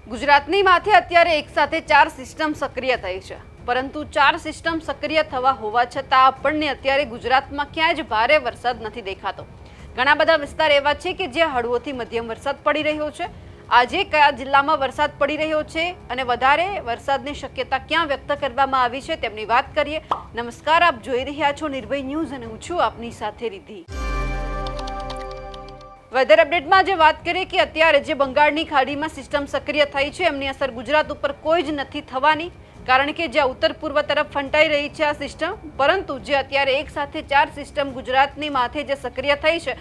ગુજરાતની માથે અત્યારે એકસાથે 4 સિસ્ટમ સક્રિય થઈ છે, પરંતુ 4 સિસ્ટમ સક્રિય થવા હોવા છતાં આપણને અત્યારે ગુજરાતમાં ક્યાંય જ ભારે વરસાદ નથી દેખાતો। ઘણા બધા વિસ્તાર એવા છે કે જ્યાં હળવોથી મધ્યમ વરસાદ પડી રહ્યો છે। આજે કયા જિલ્લામાં વરસાદ પડી રહ્યો છે અને વધારે વરસાદની શક્યતા ક્યાં વ્યક્ત કરવામાં આવી છે તેમની વાત કરીએ। નમસ્કાર, આપ જોઈ રહ્યા છો નિર્ભય ન્યૂઝ અને હું છું આપની સાથે રિદ્ધિ। વેધર અપડેટમાં જે વાત કરીએ કે અત્યારે જે બંગાળની ખાડીમાં સિસ્ટમ સક્રિય થઈ છે એમની અસર ગુજરાત ઉપર કોઈ જ નથી થવાની, કારણ કે જ્યાં ઉત્તર પૂર્વ તરફ ફંટાઈ રહી છે આ સિસ્ટમ, પરંતુ જે અત્યારે એક સાથે 4 સિસ્ટમ ગુજરાતની માથે જે સક્રિય થઈ છે,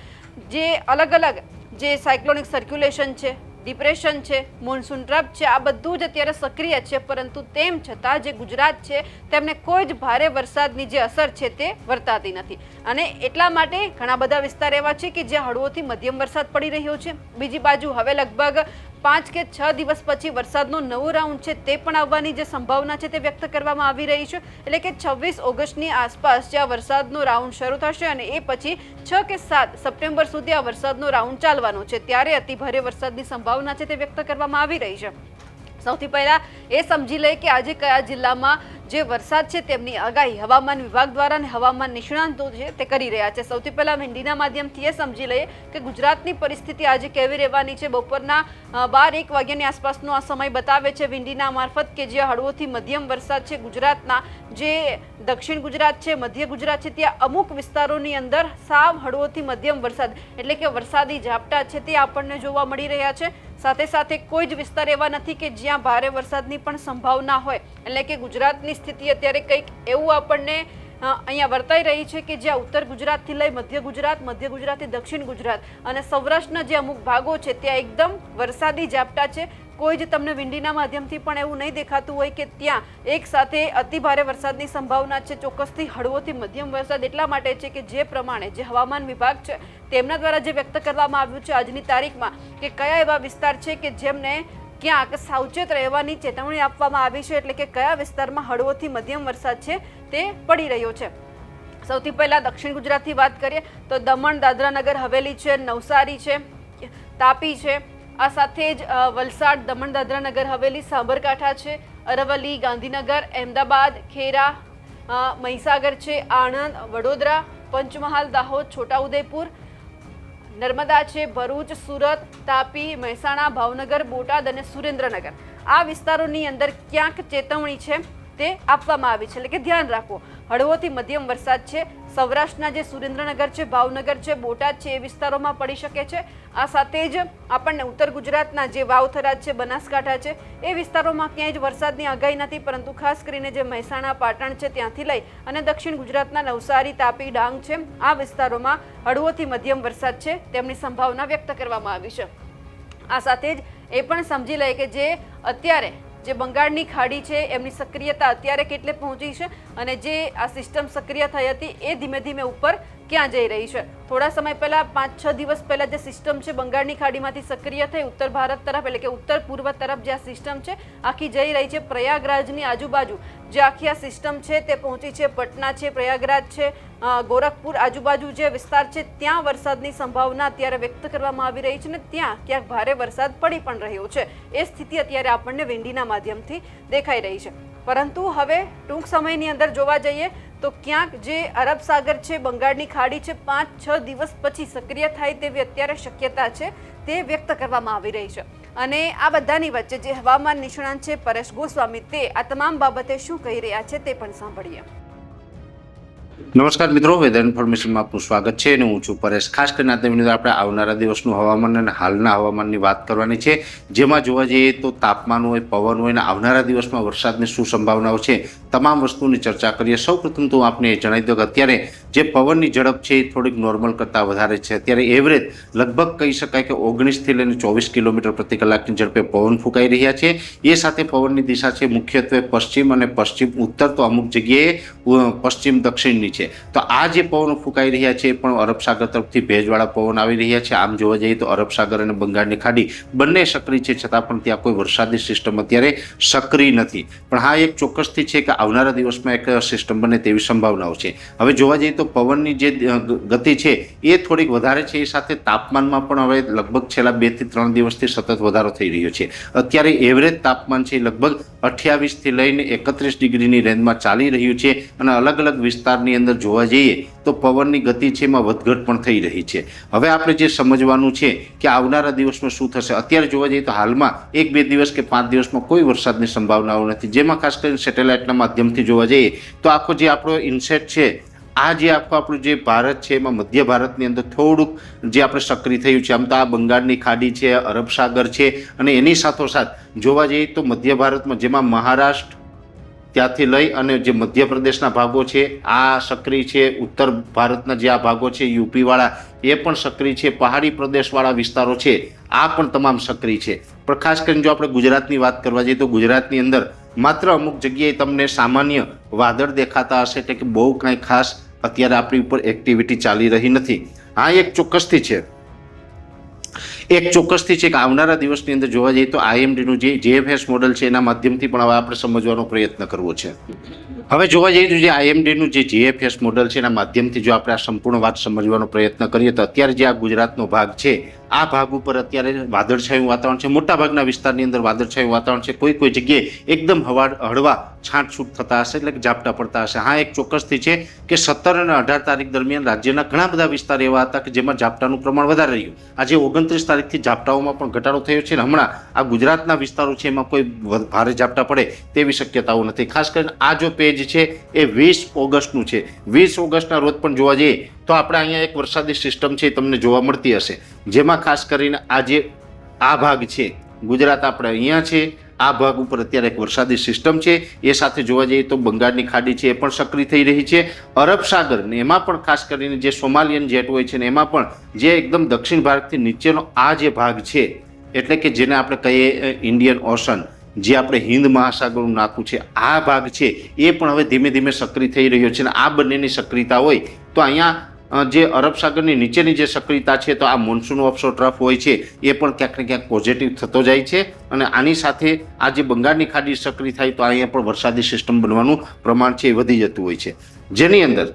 જે અલગ અલગ જે સાયક્લોનિક સર્ક્યુલેશન છે, ડિપ્રેશન છે, મોન્સૂન ટ્રફ છે, આ બધું જ અત્યારે સક્રિય છે, પરંતુ તેમ છતાં જે ગુજરાત છે તેમને કોઈ જ ભારે વરસાદની જે અસર છે તે વર્તાતી નથી। અને એટલા માટે ઘણા બધા વિસ્તાર એવા છે કે જ્યાં હળવોથી મધ્યમ વરસાદ પડી રહ્યો છે। બીજી બાજુ હવે લગભગ 5 કે 6 દિવસ પછી વરસાદનો નવો રાઉન્ડ છે તે પણ આવવાની જે સંભાવના છે તે વ્યક્ત કરવામાં આવી રહી છે, એટલે કે 26 ઓગસ્ટની આસપાસ જ્યાં વરસાદનો રાઉન્ડ શરૂ થશે અને એ પછી 6 કે 7 સપ્ટેમ્બર સુધી આ વરસાદનો રાઉન્ડ ચાલવાનો છે, ત્યારે અતિભારે વરસાદની સંભાવના છે તે વ્યક્ત કરવામાં આવી રહી છે। સૌથી પહેલા એ સમજી લઈએ કે આજે કયા જિલ્લામાં જે વરસાદ છે તેમની આગાહી હવામાન વિભાગ દ્વારા અને હવામાન નિષ્ણાંતો છે તે કરી રહ્યા છે। સૌથી પહેલા વિંડીના માધ્યમથી એ સમજી લઈએ કે ગુજરાતની પરિસ્થિતિ આજે કેવી રહેવાની છે। બપોરના 12-1 વાગ્યાની આસપાસનો આ સમય બતાવે છે વિંડીના મારફત કે જ્યાં હળવોથી મધ્યમ વરસાદ છે ગુજરાતના જે દક્ષિણ ગુજરાત છે, મધ્ય ગુજરાત છે, ત્યાં અમુક વિસ્તારોની અંદર સાવ હળવોથી મધ્યમ વરસાદ એટલે કે વરસાદી ઝાપટા છે તે આપણને જોવા મળી રહ્યા છે। સાથે સાથે કોઈ જ વિસ્તાર એવા નથી કે જ્યાં ભારે વરસાદની પણ સંભાવના હોય, એટલે કે ગુજરાતની સ્થિતિ અત્યારે કંઈક એવું આપણને અહીંયા વર્તાઈ રહી છે કે જ્યાં ઉત્તર ગુજરાતથી લઈ મધ્ય ગુજરાતથી દક્ષિણ ગુજરાત અને સૌરાષ્ટ્રના જે અમુક ભાગો છે ત્યાં એકદમ વરસાદી ઝાપટા છે। કોઈ જ તમને વિંડીના માધ્યમથી પણ એવું નહીં દેખાતું હોય કે ત્યાં એક સાથે અતિભારે વરસાદની સંભાવના છે। ચોક્કસથી હળવોથી મધ્યમ વરસાદ એટલા માટે છે કે જે પ્રમાણે જે હવામાન વિભાગ છે તેમના દ્વારા જે વ્યક્ત કરવામાં આવ્યું છે આજની તારીખમાં કે કયા એવા વિસ્તાર છે કે જેમને ક્યાંક સાવચેત રહેવાની ચેતવણી આપવામાં આવી છે, એટલે કે કયા વિસ્તારમાં હળવોથી મધ્યમ વરસાદ છે તે પડી રહ્યો છે। સૌથી પહેલા દક્ષિણ ગુજરાતથી વાત કરીએ તો દમણ, દાદરા નગર હવેલી છે, નવસારી છે, તાપી છે, આ સાથે જ વલસાડ, દમણ દાદરા નગર હવેલી, સાબરકાંઠા છે, અરવલ્લી, ગાંધીનગર, અમદાવાદ, ખેડા, મહીસાગર છે, આણંદ, વડોદરા, પંચમહાલ, દાહોદ, છોટાઉદેપુર, નર્મદા છે, ભરૂચ, સુરત, તાપી, મહેસાણા, ભાવનગર, બોટાદ અને સુરેન્દ્રનગર, આ વિસ્તારોની અંદર ક્યાંક ચેતવણી છે તે આપવામાં આવી છે, એટલે કે ધ્યાન રાખો હળવોથી મધ્યમ વરસાદ છે। સૌરાષ્ટ્રના જે સુરેન્દ્રનગર છે, ભાવનગર છે, બોટાદ છે એ વિસ્તારોમાં પડી શકે છે। આ સાથે જ આપણને ઉત્તર ગુજરાતના જે વાવથરા છે, બનાસકાંઠા છે એ વિસ્તારોમાં ક્યાંય જ વરસાદની આગાહી નથી, પરંતુ ખાસ કરીને જે મહેસાણા, પાટણ છે ત્યાંથી લઈ અને દક્ષિણ ગુજરાતના નવસારી, તાપી, ડાંગ છે આ વિસ્તારોમાં હળવોથી મધ્યમ વરસાદ છે તેમની સંભાવના વ્યક્ત કરવામાં આવી છે। આ સાથે જ એ પણ સમજી લઈએ કે જે અત્યારે જે બંગાળની ખાડી છે એમની સક્રિયતા અત્યારે કેટલે પહોંચી છે અને જે આ સિસ્ટમ સક્રિય થઈ હતી એ ધીમે ધીમે ઉપર ક્યાં જઈ રહી છે। થોડા સમય પહેલા 5-6 દિવસ પહેલા જે સિસ્ટમ છે બંગાળની ખાડીમાંથી સક્રિય થઈ ઉત્તર ભારત તરફ એટલે કે ઉત્તર પૂર્વ તરફ જે આ સિસ્ટમ છે આખી જઈ રહી છે। પ્રયાગરાજની આજુબાજુ જે આખી આ સિસ્ટમ છે તે પહોંચી છે, પટના છે, પ્રયાગરાજ છે, ગોરખપુર આજુબાજુ જે વિસ્તાર છે ત્યાં વરસાદની સંભાવના અત્યારે વ્યક્ત કરવામાં આવી રહી છે અને ત્યાં ક્યાંક ભારે વરસાદ પડી પણ રહ્યો છે। એ સ્થિતિ અત્યારે આપણને વિંડીના માધ્યમથી દેખાઈ રહી છે, પરંતુ હવે ટૂંક સમયની અંદર જોવા જઈએ તો ક્યાંક જે અરબ સાગર છે, બંગાળની ખાડી છે, 5-6 દિવસ પછી સક્રિય થાય તેવી અત્યારે શક્યતા છે તે વ્યક્ત કરવામાં આવી રહી છે। અને આ બધાની વચ્ચે જે હવામાન નિષ્ણાંત છે પરેશ ગોસ્વામી તે આ તમામ બાબતે શું કહી રહ્યા છે તે પણ સાંભળીએ। નમસ્કાર મિત્રો, વેધર ઇન્ફોર્મેશનમાં આપનું સ્વાગત છે અને હું છું પરેશ। ખાસ કરીને આપણે આવનારા દિવસનું હવામાન અને હાલના હવામાનની વાત કરવાની છે, જેમાં જોવા જઈએ તો તાપમાન હોય, પવન હોય અને આવનારા દિવસમાં વરસાદની શું સંભાવનાઓ છે તમામ વસ્તુની ચર્ચા કરીએ। સૌપ્રથમ તો આપને જણાવી દઉં કે અત્યારે જે પવનની ઝડપ છે એ થોડીક નોર્મલ કરતાં વધારે છે। અત્યારે એવરેજ લગભગ કહી શકાય કે 19થી લઈને 24 કિલોમીટર પ્રતિ કલાકની ઝડપે પવન ફૂંકાઈ રહ્યા છે। એ સાથે પવનની દિશા છે મુખ્યત્વે પશ્ચિમ અને પશ્ચિમ ઉત્તર, તો અમુક જગ્યાએ પશ્ચિમ દક્ષિણની છે। છે. તો આ જે પવનો ફૂંકાઈ રહ્યા છે એ પણ અરબ સાગર તરફથી ભેજવાળા પવન આવી રહ્યા છે. આમ જોવા જઈએ તો અરબ સાગર અને બંગાળની ખાડી બંને સક્રિય છે, છતાં પણ ત્યાં કોઈ વરસાદી સિસ્ટમ અત્યારે સક્રિય નથી. પણ હા, એક ચોક્કસથી છે કે આવનારા દિવસમાં એક સિસ્ટમ બને તેવી સંભાવનાઓ છે. હવે જોવા જઈએ તો પવનની જે ગતિ છે એ થોડીક વધારે છે, એ સાથે તાપમાનમાં પણ હવે લગભગ છેલ્લા 2 થી 3 દિવસથી સતત વધારો થઈ રહ્યો છે. અત્યારે એવરેજ તાપમાન છે લગભગ 28 થી લઈને 31 ડિગ્રીની રેન્જમાં ચાલી રહ્યું છે. અને અલગ અલગ વિસ્તારની અંદર જોવા જઈએ તો પવનની ગતિ છે એમાં વધઘટ પણ થઈ રહી છે. હવે આપણે જે સમજવાનું છે કે આવનારા દિવસમાં શું થશે. અત્યારે જોવા જઈએ તો હાલમાં 1-2 દિવસ કે 5 દિવસમાં કોઈ વરસાદની સંભાવનાઓ નથી, જેમાં ખાસ કરીને સેટેલાઇટના માધ્યમથી જોવા જઈએ તો આખો જે આપણો ઇનસેટ છે, આ જે આખું આપણું જે ભારત છે એમાં મધ્ય ભારતની અંદર થોડુંક જે આપણે સક્રિય થયું છે. આમ તો આ બંગાળની ખાડી છે, અરબ સાગર છે, અને એની સાથોસાથ જોવા જઈએ તો મધ્ય ભારતમાં જેમાં મહારાષ્ટ્ર ત્યાંથી લઈ અને જે મધ્યપ્રદેશના ભાગો છે આ સક્રિય છે, ઉત્તર ભારતના જે આ ભાગો છે યુપીવાળા એ પણ સક્રિય છે, પહાડી પ્રદેશવાળા વિસ્તારો છે આ પણ તમામ સક્રિય છે. પણ ખાસ કરીને જો આપણે ગુજરાતની વાત કરવા જઈએ તો ગુજરાતની અંદર માત્ર અમુક જગ્યાએ તમને સામાન્ય વાદળ દેખાતા હશે, એટલે કે બહુ કાંઈ ખાસ અત્યારે આપણી ઉપર એક્ટિવિટી ચાલી રહી નથી. હા, એક ચોક્કસથી છે કે આવનારા દિવસની અંદર જોવા જઈએ તો આઈએમડીનું જે જીએફએસ મોડલ છે એના માધ્યમથી પણ હવે આપણે સમજવાનો પ્રયત્ન કરવો છે. હવે જોવા જઈએ તો જે આઈએમડીનું જે જીએફએસ મોડલ છે એના માધ્યમથી જો આપણે આ સંપૂર્ણ વાત સમજવાનો પ્રયત્ન કરીએ તો અત્યારે જે આ ગુજરાતનો ભાગ છે આ ભાગ ઉપર અત્યારે વાદળછાયું વાતાવરણ છે. મોટાભાગના વિસ્તારની અંદર વાદળછાયું વાતાવરણ છે. કોઈ જગ્યાએ એકદમ હળવા છાંટછૂટ થતા હશે, એટલે કે ઝાપટા પડતા હશે. હા, એક ચોક્કસથી છે કે 17 અને 18 તારીખ દરમિયાન રાજ્યના ઘણા બધા વિસ્તાર એવા હતા કે જેમાં ઝાપટાનું પ્રમાણ વધારે રહ્યું. આજે 29 તારીખથી ઝાપટાઓમાં પણ ઘટાડો થયો છે. હમણાં આ ગુજરાતના વિસ્તારો છે એમાં કોઈ ભારે ઝાપટા પડે તેવી શક્યતાઓ નથી. ખાસ કરીને આ જો પેજ છે એ 20 ઓગસ્ટનું છે. 20 ઓગસ્ટના રોજ પણ જોવા જઈએ તો આપણે અહીંયા એક વરસાદી સિસ્ટમ છે તમને જોવા મળતી હશે, જેમાં ખાસ કરીને આ ભાગ છે ગુજરાત આપણે અહીંયા છે, આ ભાગ ઉપર અત્યારે એક વરસાદી સિસ્ટમ છે. એ સાથે જોવા જઈએ તો બંગાળની ખાડી છે એ પણ સક્રિય થઈ રહી છે. અરબ સાગર ને એમાં પણ ખાસ કરીને જે સોમાલિયન જેટ હોય છે ને એમાં પણ જે એકદમ દક્ષિણ ભારતથી નીચેનો આ જે ભાગ છે, એટલે કે જેને આપણે કહીએ ઇન્ડિયન ઓશન, જે આપણે હિન્દ મહાસાગરનું નાતું છે, આ ભાગ છે એ પણ હવે ધીમે ધીમે સક્રિય થઈ રહ્યો છે. અને આ બંનેની સક્રિયતા હોય તો અહીંયા જે અરબ સાગરની નીચેની જે સક્રિયતા છે તો આ મોન્સૂન ઓફશોર ટ્રફ હોય છે એ પણ ક્યાંક ને ક્યાંક પોઝિટિવ થતો જાય છે. અને આની સાથે આ જે બંગાળની ખાડી સક્રિય થાય તો અહીંયા પણ વરસાદી સિસ્ટમ બનવાનું પ્રમાણ છે એ વધી જતું હોય છે. જેની અંદર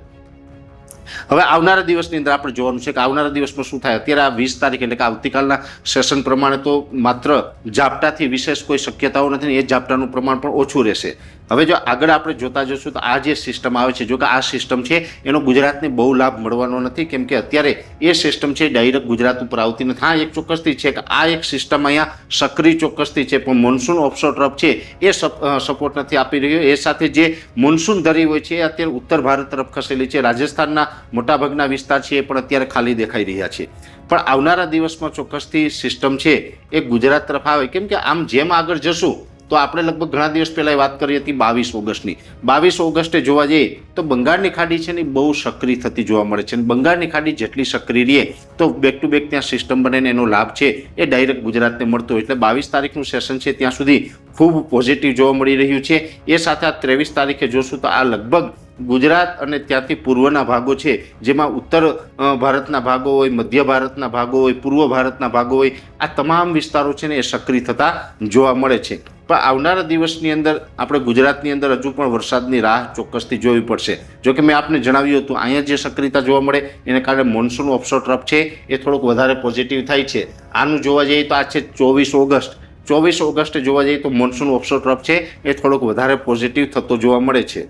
હવે આવનારા દિવસની અંદર આપણે જોવાનું છે કે આવનારા દિવસમાં શું થાય. અત્યારે આ 20 તારીખ એટલે કે આવતીકાલના સેશન પ્રમાણે તો માત્ર ઝાપટાથી વિશેષ કોઈ શક્યતાઓ નથી, એ ઝાપટાનું પ્રમાણ પણ ઓછું રહેશે. હવે જો આગળ આપણે જોતા જશું તો આ જે સિસ્ટમ આવે છે, જો કે આ સિસ્ટમ છે એનો ગુજરાતને બહુ લાભ મળવાનો નથી, કેમ કે અત્યારે એ સિસ્ટમ છે ડાયરેક્ટ ગુજરાત ઉપર આવતી નથી. હા, એક ચોક્કસથી છે કે આ એક સિસ્ટમ અહીંયા સક્રિય ચોક્કસથી છે, પણ મોન્સૂન ઓફશોર ટ્રફ છે એ સપોર્ટ નથી આપી રહ્યો. એ સાથે જે મોન્સૂન ધરી હોય છે એ અત્યારે ઉત્તર ભારત તરફ ખસેલી છે. રાજસ્થાનના મોટાભાગના વિસ્તાર છે એ પણ અત્યારે ખાલી દેખાઈ રહ્યા છે. પણ આવનારા દિવસમાં ચોક્કસથી સિસ્ટમ છે એ ગુજરાત તરફ આવે, કેમ કે આમ જેમ આગળ જશું તો આપણે લગભગ ઘણા દિવસ પહેલાં વાત કરી હતી 22 ઓગસ્ટની. 22 ઓગસ્ટે જોવા જઈએ તો બંગાળની ખાડી છે ને બહુ સક્રિય થતી જોવા મળે છે. અને બંગાળની ખાડી જેટલી સક્રિય રહે તો બેક ટુ બેક ત્યાં સિસ્ટમ બને ને એનો લાભ છે એ ડાયરેક્ટ ગુજરાતને મળતો હોય. એટલે 22 તારીખનું સેશન છે ત્યાં સુધી ખૂબ પોઝિટિવ જોવા મળી રહ્યું છે. એ સાથે આ 23 તારીખે જોશું તો આ લગભગ ગુજરાત અને ત્યાંથી પૂર્વના ભાગો છે, જેમાં ઉત્તર ભારતના ભાગો હોય, મધ્ય ભારતના ભાગો હોય, પૂર્વ ભારતના ભાગો હોય, આ તમામ વિસ્તારો છે ને એ સક્રિય થતા જોવા મળે છે. પણ આવનારા દિવસની અંદર આપણે ગુજરાતની અંદર હજુ પણ વરસાદની રાહ ચોક્કસથી જોવી પડશે. જો કે મેં આપને જણાવ્યું હતું અહીંયા જે સક્રિયતા જોવા મળે એને કારણે મોન્સૂન ઓફશોર ટ્રફ છે એ થોડુંક વધારે પોઝિટિવ થાય છે. આનું જોવા જઈએ તો આ છે 24 ઓગસ્ટ. 24 ઓગસ્ટે જોવા જઈએ તો મોન્સૂન ઓફશોર ટ્રફ છે એ થોડોક વધારે પોઝિટિવ થતો જોવા મળે છે.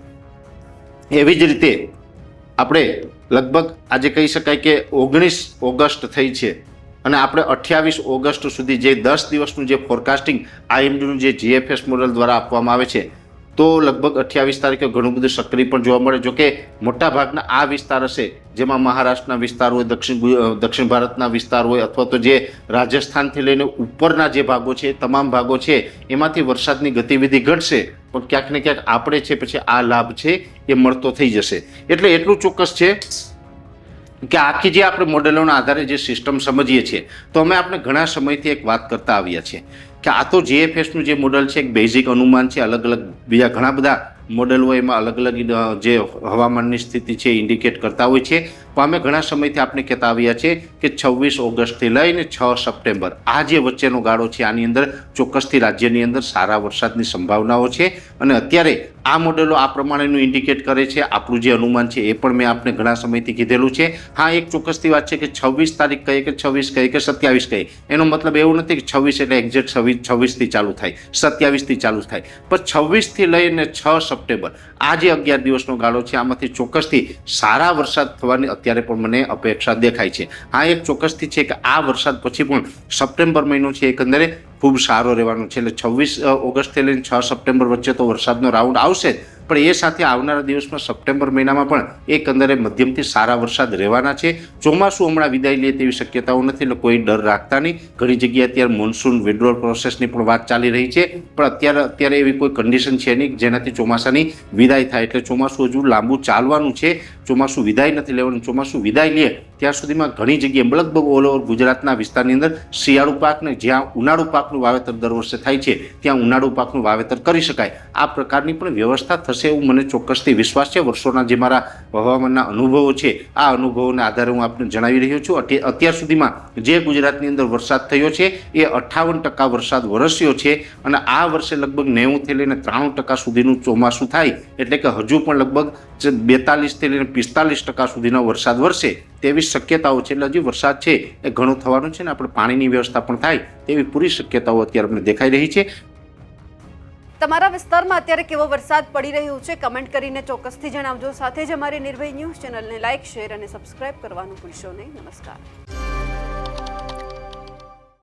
એવી જ રીતે આપણે લગભગ આજે કહી શકાય કે 19 ઓગસ્ટ થઈ છે અને આપણે 28 ઓગસ્ટ સુધી જે 10 દિવસનું જે ફોરકાસ્ટિંગ આઈએમડીનું જે જીએફએસ મોડલ દ્વારા આપવામાં આવે છે તો લગભગ 28 તારીખે ઘણું બધું સક્રિય પણ જોવા મળે. જોકે મોટાભાગના આ વિસ્તાર હશે જેમાં મહારાષ્ટ્રના વિસ્તાર હોય, દક્ષિણ ભારતના વિસ્તાર હોય, અથવા તો જે રાજસ્થાનથી લઈને ઉપરના જે ભાગો છે તમામ ભાગો છે એમાંથી વરસાદની ગતિવિધિ ઘટશે, પણ ક્યાંક ને ક્યાંક આપણે છે પછી આ લાભ છે એ મળતો થઈ જશે. એટલે એટલું ચોક્કસ છે કે આખી જે આપણે મોડેલોના આધારે જે સિસ્ટમ સમજીએ છીએ તો અમે આપણે ઘણા સમયથી એક વાત કરતા આવ્યા છીએ કે આ તો જીએફએસનું જે મોડલ છે એક બેઝિક અનુમાન છે. અલગ અલગ બીજા ઘણા બધા મોડેલ હોય એમાં અલગ અલગ જે હવામાનની સ્થિતિ છે ઇન્ડિકેટ કરતા હોય છે. પણ અમે ઘણા સમયથી આપણે કહેતા આવ્યા છે કે 26 ઓગસ્ટથી લઈને 6 સપ્ટેમ્બર આ જે વચ્ચેનો ગાળો છે આની અંદર ચોક્કસથી રાજ્યની અંદર સારા વરસાદની સંભાવનાઓ છે. અને અત્યારે આ મોડેલો આ પ્રમાણેનું ઇન્ડિકેટ કરે છે. આપણું જે અનુમાન છે એ પણ મેં આપને ઘણા સમયથી કીધેલું છે. હા, એક ચોક્કસથી વાત છે કે 26 તારીખ કહે કે 26 કહે કે 27 કહે એનો મતલબ એવું નથી કે 26 એટલે એક્ઝેક્ટ 26થી ચાલુ થાય, 27થી ચાલુ થાય, પણ 26થી લઈને 6 સપ્ટેમ્બર આ જે 11 દિવસનો ગાળો છે આમાંથી ચોક્કસથી સારા વરસાદ થવાની અત્યારે પણ મને અપેક્ષા દેખાય છે. હા, એક ચોક્કસથી છે કે આ વરસાદ પછી પણ સપ્ટેમ્બર મહિનો છે એકંદરે ખૂબ સારો રહેવાનો છે. એટલે 26 ઓગસ્ટથી લઈને 6 સપ્ટેમ્બર વચ્ચે તો વરસાદનો રાઉન્ડ આવશે જ, પણ એ સાથે આવનારા દિવસમાં સપ્ટેમ્બર મહિનામાં પણ એકંદરે મધ્યમથી સારા વરસાદ રહેવાના છે. ચોમાસું હમણાં વિદાય લે તેવી શક્યતાઓ નથી, એટલે કોઈ ડર રાખતા નહીં. ઘણી જગ્યાએ અત્યારે મોન્સૂન વિડ્રોલ પ્રોસેસની પણ વાત ચાલી રહી છે, પણ અત્યારે એવી કોઈ કન્ડિશન છે નહીં જેનાથી ચોમાસાની વિદાય થાય. એટલે ચોમાસું હજુ લાંબુ ચાલવાનું છે. ચોમાસું વિદાય નથી લેવાનું. ચોમાસું વિદાય લે ત્યાં સુધીમાં ઘણી જગ્યાએ લગભગ ઓલ ઓવર ગુજરાતના વિસ્તારની અંદર શિયાળુ પાકને જ્યાં ઉનાળુ પાકનું વાવેતર દર વર્ષે થાય છે ત્યાં ઉનાળુ પાકનું વાવેતર કરી શકાય આ પ્રકારની પણ વ્યવસ્થા થશે એવું મને ચોક્કસથી વિશ્વાસ છે. વર્ષોના જે મારા હવામાનના અનુભવો છે આ અનુભવોના આધારે હું આપને જણાવી રહ્યો છું. અત્યાર સુધીમાં જે ગુજરાતની અંદર વરસાદ થયો છે એ 58% વરસાદ વરસ્યો છે અને આ વર્ષે લગભગ 90થી લઈને 93% સુધીનું ચોમાસું થાય, એટલે કે હજુ પણ લગભગ 42થી લઈને 45% સુધીનો વરસાદ વરસે તેવી શક્યતાઓ છે. એટલે હજી વરસાદ છે એ ઘણો થવાનો છે ને આપણે પાણીની વ્યવસ્થા પણ થાય તેવી પૂરી શક્યતાઓ અત્યારે અમને દેખાઈ રહી છે. તમારા વિસ્તારમાં અત્યારે કેવો વરસાદ પડી રહ્યો છે કમેન્ટ કરીને ચોક્કસથી જણાવજો. સાથે જ અમારી નિર્ભય ન્યૂઝ ચેનલને લાઇક, શેર અને સબસ્ક્રાઇબ કરવાનું ભૂલશો નહીં. નમસ્કાર.